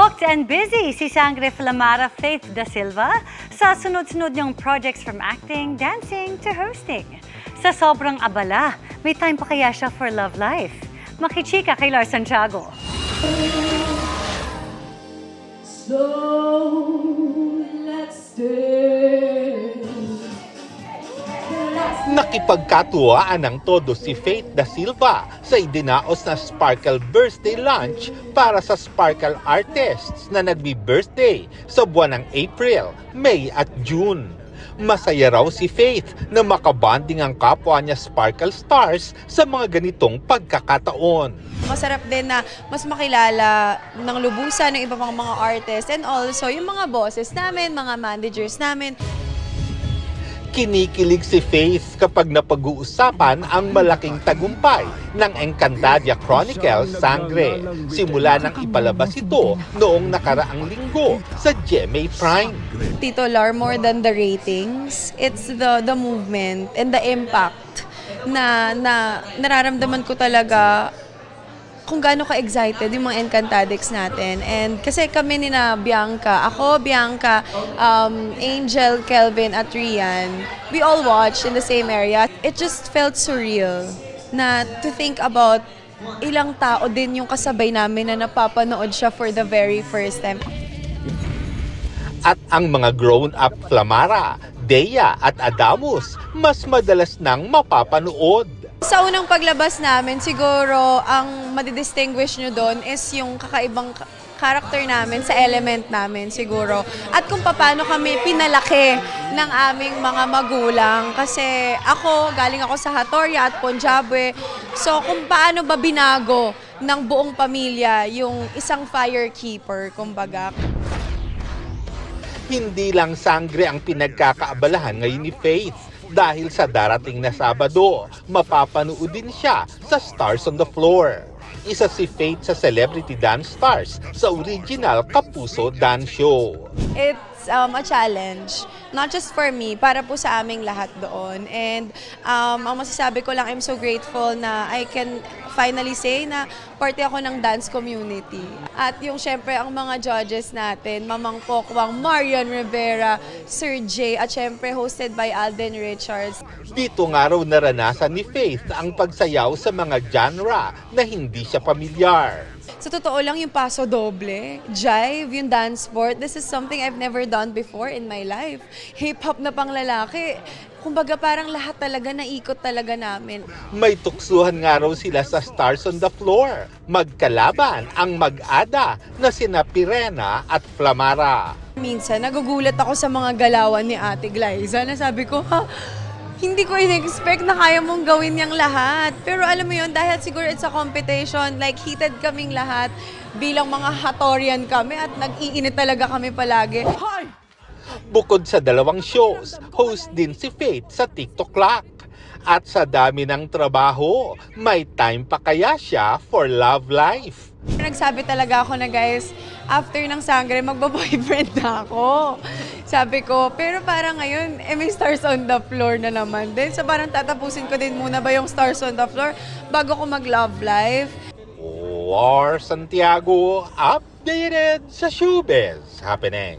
Booked and busy si Sangre Flamara Faith Da Silva sa sunod-sunod niyang projects from acting, dancing to hosting. Sa sobrang abala, may time pa kaya siya for love life? Makichika kay Lars Santiago. So let's stay. Nakipagkatuwaan ng todo si Faith Da Silva sa idinaos na Sparkle Birthday Lunch para sa Sparkle artists na nagbi-birthday sa buwan ng April, May at June. Masaya raw si Faith na makabanding ang kapwa niya Sparkle Stars sa mga ganitong pagkakataon. Masarap din na mas makilala ng lubusan ng iba pang mga artists and also yung mga bosses namin, mga managers namin. Kinikilig si Faith kapag napag-uusapan ang malaking tagumpay ng Encantadia Chronicles Sangre. Simula nang ipalabas ito noong nakaraang linggo sa GMA Prime. Tito Lar, more than the ratings, it's the movement and the impact na nararamdaman ko talaga kung gaano ka-excited yung mga Encantadix natin. And kasi kami ni na Bianca, ako, Bianca, Angel, Kelvin, at Rian, we all watched in the same area. It just felt surreal na to think about ilang tao din yung kasabay namin na napapanood siya for the very first time. At ang mga grown-up Flamara, Dea at Adamus, mas madalas nang mapapanood. Sa unang paglabas namin, siguro ang madidistinguish nyo doon is yung kakaibang character namin sa element namin siguro. At kung paano kami pinalaki ng aming mga magulang. Kasi ako, galing ako sa Hatoria at Punjabe. So kung paano ba binago ng buong pamilya yung isang firekeeper, kumbaga. Hindi lang Sangre ang pinagkakaabalahan ngayon ni Faith. Dahil sa darating na Sabado, mapapanood din siya sa Stars on the Floor. Isa si Faith sa Celebrity Dance Stars sa original Kapuso Dance Show. It's a challenge, not just for me, para po sa aming lahat doon. And ang masasabi ko lang, I'm so grateful na I can finally say na parte ako ng dance community. At yung syempre ang mga judges natin, Mamang Pokwang, Marian Rivera, Sir J, at syempre hosted by Alden Richards. Dito nga raw naranasan ni Faith ang pagsayaw sa mga genre na hindi siya pamilyar. Sa totoo lang, yung paso doble, jive, yung dance sport, this is something I've never done before in my life. Hip-hop na pang lalaki. Kumbaga parang lahat talaga naikot talaga namin. May tuksuhan nga raw sila sa Stars on the Floor. Magkalaban ang mag-ada na sina Pirena at Flamara. Minsan, nagugulat ako sa mga galawan ni Ate Glyza na sabi ko, hindi ko in-expect na kaya mong gawin niyang lahat. Pero alam mo yun, dahil siguro it's a competition, like heated kaming lahat, bilang mga Hatorian kami at nag-iinit talaga kami palagi. Bukod sa dalawang shows, host din si Faith sa TikTok Clock. At sa dami ng trabaho, may time pa kaya siya for love life? Nagsabi talaga ako na guys, after ng Sangre, magbo-boyfriend na ako. Sabi ko, pero parang ngayon, may Stars on the Floor na naman din. So parang tatapusin ko din muna ba yung Stars on the Floor bago ko mag-love life. Lars Santiago, updated sa showbiz happening.